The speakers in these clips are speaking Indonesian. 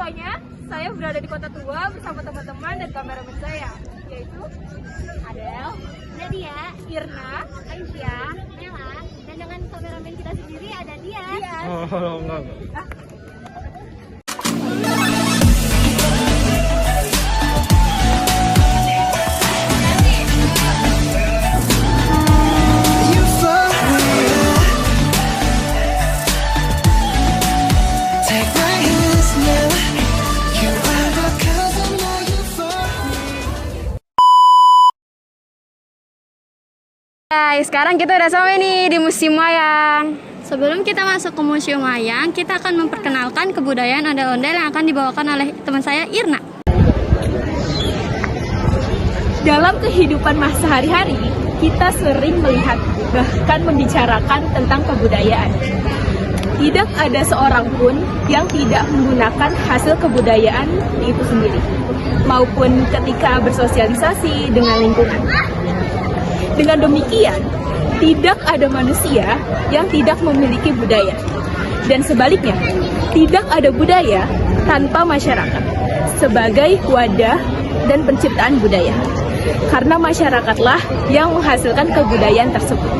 semuanya, saya berada di Kota Tua bersama teman-teman dan kameramen saya, yaitu Adel, Nadia, Irna, Aisyah, Nela, dan dengan kameramen kita sendiri ada dia. Oh, enggak. Guys, sekarang kita udah sampai nih di Museum Wayang. Sebelum kita masuk ke Museum Wayang, kita akan memperkenalkan kebudayaan ondel-ondel yang akan dibawakan oleh teman saya, Irna. Dalam kehidupan sehari-hari, kita sering melihat bahkan membicarakan tentang kebudayaan. Tidak ada seorang pun yang tidak menggunakan hasil kebudayaan itu sendiri, maupun ketika bersosialisasi dengan lingkungan. Dengan demikian, tidak ada manusia yang tidak memiliki budaya. Dan sebaliknya, tidak ada budaya tanpa masyarakat sebagai wadah dan penciptaan budaya. Karena masyarakatlah yang menghasilkan kebudayaan tersebut.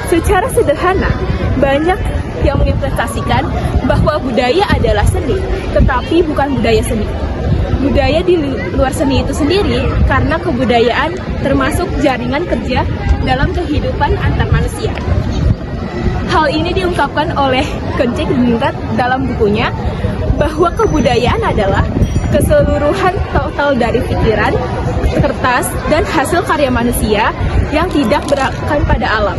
Secara sederhana, banyak yang menginterpretasikan bahwa budaya adalah seni, tetapi bukan budaya seni. Budaya di luar seni itu sendiri karena kebudayaan termasuk jaringan kerja dalam kehidupan antar manusia. Hal ini diungkapkan oleh Kencik Diningrat dalam bukunya bahwa kebudayaan adalah keseluruhan total dari pikiran, kertas, dan hasil karya manusia yang tidak berakan pada alam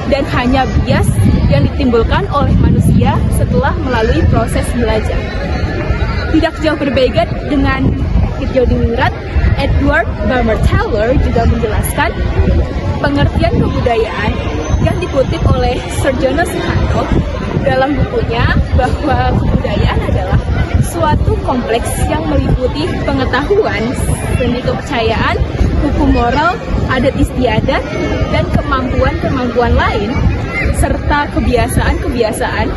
dan hanya bias yang ditimbulkan oleh manusia setelah melalui proses belajar. Tidak jauh berbeda dengan Kencik Diningrat, Edward Bulmer Taylor juga menjelaskan pengertian kebudayaan yang dikutip oleh Sir Jonas Sukanto dalam bukunya bahwa kebudayaan adalah suatu kompleks yang meliputi pengetahuan, seni kepercayaan, hukum moral, adat istiadat, dan kemampuan-kemampuan lain, serta kebiasaan-kebiasaan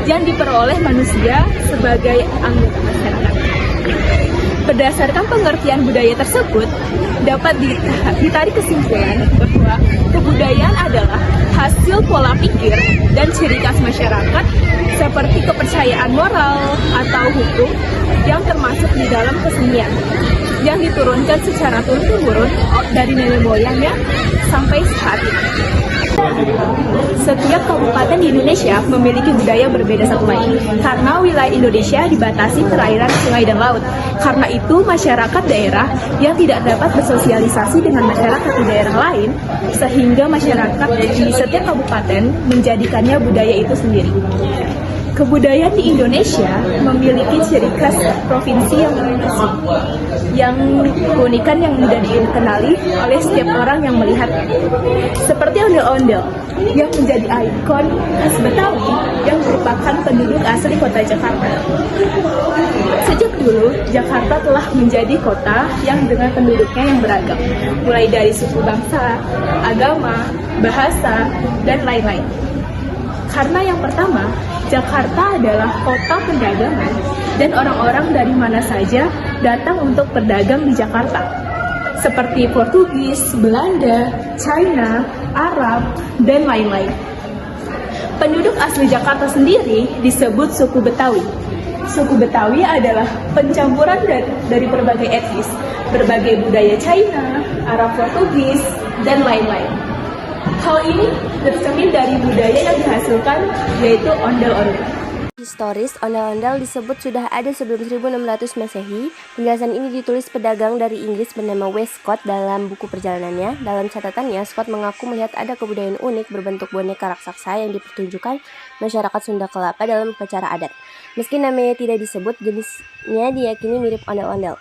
yang diperoleh manusia sebagai anggota masyarakat. Berdasarkan pengertian budaya tersebut, dapat ditarik kesimpulan bahwa kebudayaan adalah hasil pola pikir dan ciri khas masyarakat seperti kepercayaan moral atau hukum yang termasuk di dalam kesenian yang diturunkan secara turun-temurun dari nenek moyangnya sampai saat ini. Setiap kabupaten di Indonesia memiliki budaya berbeda satu lain karena wilayah Indonesia dibatasi perairan sungai dan laut. Karena itu masyarakat daerah yang tidak dapat bersosialisasi dengan masyarakat di daerah lain, sehingga masyarakat di setiap kabupaten menjadikannya budaya itu sendiri. Kebudayaan di Indonesia memiliki ciri khas provinsi yang keunikan yang mudah dikenali oleh setiap orang yang melihatnya. Seperti ondel-ondel yang menjadi ikon khas Betawi yang merupakan penduduk asli kota Jakarta. Sejak dulu, Jakarta telah menjadi kota yang dengan penduduknya yang beragam, mulai dari suku bangsa, agama, bahasa, dan lain-lain. Karena yang pertama, Jakarta adalah kota perdagangan dan orang-orang dari mana saja datang untuk berdagang di Jakarta. Seperti Portugis, Belanda, China, Arab, dan lain-lain. Penduduk asli Jakarta sendiri disebut suku Betawi. Suku Betawi adalah pencampuran dari berbagai etnis, berbagai budaya China, Arab, Portugis, dan lain-lain. Hal ini bercermin dari budaya yang dihasilkan, yaitu ondel-ondel. Historis, ondel-ondel disebut sudah ada sebelum 1600 Masehi. Penjelasan ini ditulis pedagang dari Inggris bernama Westcott dalam buku perjalanannya. Dalam catatannya, Scott mengaku melihat ada kebudayaan unik berbentuk boneka raksasa yang dipertunjukkan masyarakat Sunda Kelapa dalam upacara adat. Meski namanya tidak disebut, jenisnya diyakini mirip ondel-ondel.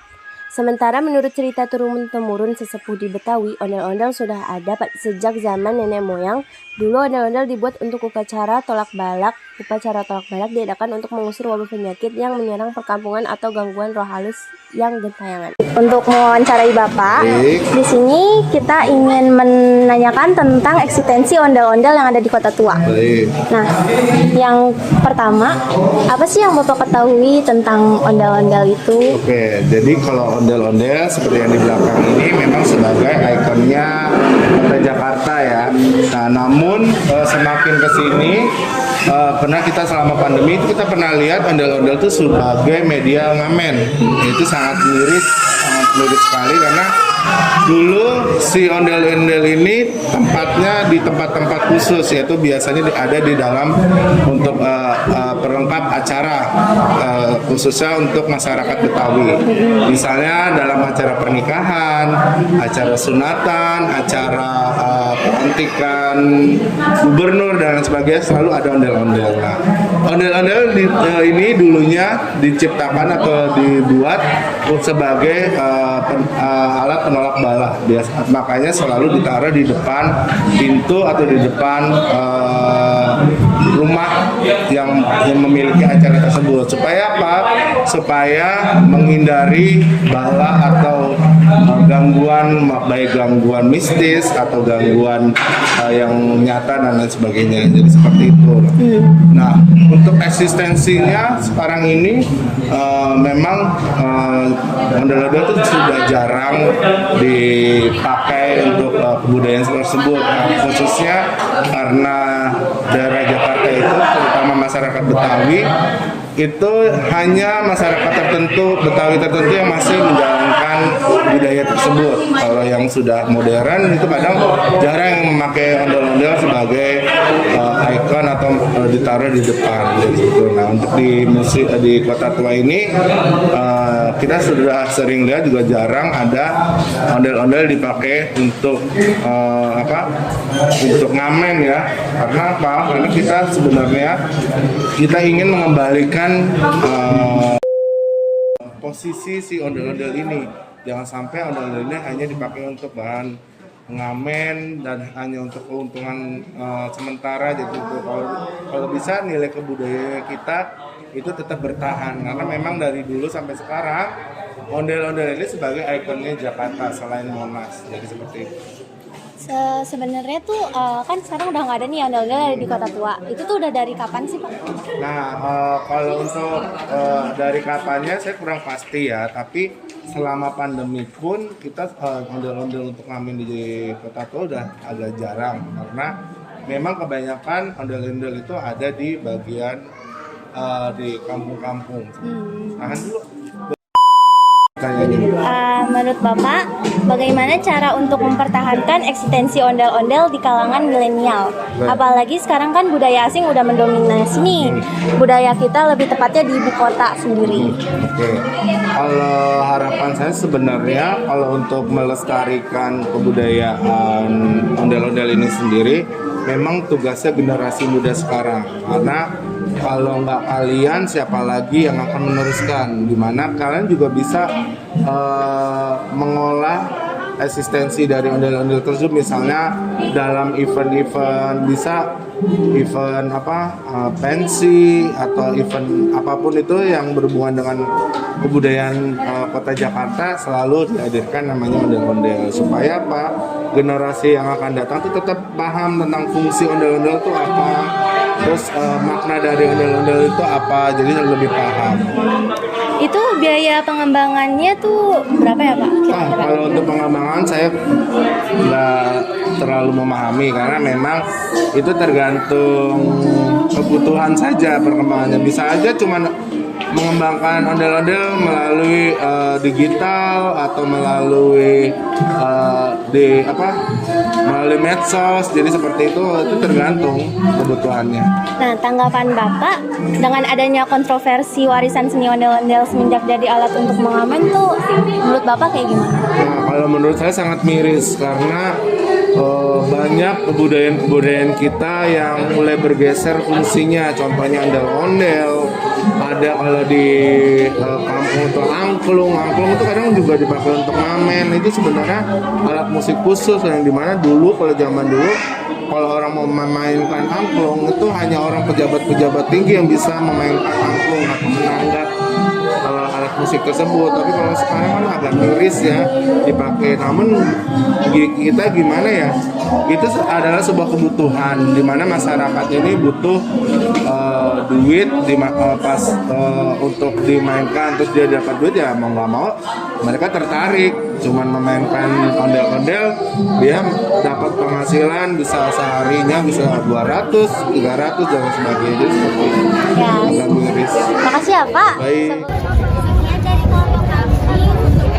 Sementara menurut cerita turun-temurun sesepuh di Betawi, ondel-ondel sudah ada sejak zaman nenek moyang Dulu ondel-ondel dibuat untuk upacara tolak balak. Upacara tolak balak diadakan untuk mengusir wabah penyakit yang menyerang perkampungan atau gangguan roh halus yang gentayangan. Untuk mewawancarai Bapak, di sini kita ingin menanyakan tentang eksistensi ondel-ondel yang ada di Kota Tua. Nah, yang pertama, apa sih yang Bapak ketahui tentang ondel-ondel itu? Oke, jadi kalau ondel-ondel seperti yang di belakang ini memang sebagai ikonnya Kota Jakarta ya. Nah, namun semakin ke sini pernah kita selama pandemi itu kita pernah lihat ondel-ondel itu sebagai media ngamen. Itu sangat miris sekali karena dulu si ondel-ondel ini tempatnya di tempat-tempat khusus, yaitu biasanya ada di dalam untuk perlengkap acara khususnya untuk masyarakat Betawi. Misalnya dalam acara pernikahan, acara sunatan, acara pelantikan gubernur dan lain sebagainya selalu ada ondel-ondel. Nah, ondel-ondel ini dulunya diciptakan atau dibuat sebagai alat penolak bala. Makanya selalu ditaruh di depan pintu atau di depan rumah yang memiliki acara tersebut. Supaya apa? Supaya menghindari bala atau gangguan, baik gangguan mistis atau gangguan yang nyata dan lain sebagainya. Jadi seperti itu. Nah, untuk eksistensinya sekarang ini memang ondel-ondel itu sudah jarang dipakai untuk kebudayaan tersebut. Nah, khususnya karena daerah Jakarta itu, terutama masyarakat Betawi, itu hanya masyarakat tertentu, Betawi tertentu yang masih menjalankan budaya tersebut. Kalau yang sudah modern itu kadang jarang yang memakai ondel-ondel sebagai ikon atau ditaruh di depan. Gitu. Nah, untuk di Kota Tua ini kita sudah sering lihat juga jarang ada ondel-ondel dipakai untuk untuk ngamen ya. Karena apa? Karena kita sebenarnya ingin mengembalikan posisi si ondel-ondel ini. Jangan sampai ondel-ondel ini hanya dipakai untuk bahan ngamen dan hanya untuk keuntungan sementara. Jadi kalau bisa nilai kebudayaan kita itu tetap bertahan, karena memang dari dulu sampai sekarang ondel-ondel ini sebagai ikonnya Jakarta selain Monas. Jadi seperti itu. Sebenarnya tuh kan sekarang udah nggak ada nih ondel-ondel di Kota Tua. Itu tuh udah dari kapan sih, Pak? Nah, kalau untuk dari kapannya saya kurang pasti ya, tapi selama pandemi pun kita ondel-ondel untuk ngamen di Kota Tua udah agak jarang, karena memang kebanyakan ondel-ondel itu ada di bagian di kampung-kampung. Tahan dulu. Menurut Bapak, bagaimana cara untuk mempertahankan eksistensi ondel-ondel di kalangan milenial? Apalagi sekarang kan budaya asing udah mendominasi nih. Budaya kita lebih tepatnya di ibu kota sendiri. Oke. Kalau harapan saya sebenarnya kalau untuk melestarikan kebudayaan ondel-ondel ini sendiri, memang tugasnya generasi muda sekarang. Karena kalau nggak kalian, siapa lagi yang akan meneruskan? Dimana kalian juga bisa mengolah eksistensi dari ondel-ondel tersebut, misalnya dalam event-event, bisa event pensi atau event apapun itu yang berhubungan dengan kebudayaan Kota Jakarta, selalu dihadirkan namanya ondel-ondel, supaya apa? Generasi yang akan datang itu tetap paham tentang fungsi ondel-ondel itu apa, terus makna dari ondel-ondel itu apa, jadi lebih paham. Itu biaya pengembangannya tuh berapa ya, Pak? Kalau untuk pengembangan saya nggak terlalu memahami, karena memang itu tergantung kebutuhan saja perkembangannya. Bisa aja cuma mengembangkan ondel-ondel melalui digital atau melalui melalui medsos, jadi seperti itu tergantung kebutuhannya. Nah, tanggapan Bapak dengan adanya kontroversi warisan seni ondel-ondel semenjak jadi alat untuk mengamen tuh, menurut Bapak kayak gimana? Nah, kalau menurut saya sangat miris, karena banyak kebudayaan kita yang mulai bergeser fungsinya. Contohnya ondel-ondel, ada kalau di kampung itu angklung itu kadang juga dipakai untuk ngamen. Itu sebenarnya alat musik khusus yang dimana dulu, kalau zaman dulu kalau orang mau memainkan angklung itu hanya orang pejabat-pejabat tinggi yang bisa memainkan angklung atau menanggap alat musik tersebut. Tapi kalau sekarang kan agak miris ya dipakai. Namun kita gimana ya? Itu adalah sebuah kebutuhan di mana masyarakat ini butuh duit pas untuk dimainkan, terus dia dapat duit ya mau nggak mau mereka tertarik. Cuman memainkan ondel-ondel dia dapat penghasilan bisa seharinya bisa 200, 300 dan sebagainya. Jadi seperti itu. Ya. Agak miris. Makasih ya Pak. Baik. Dari kelompok kami untuk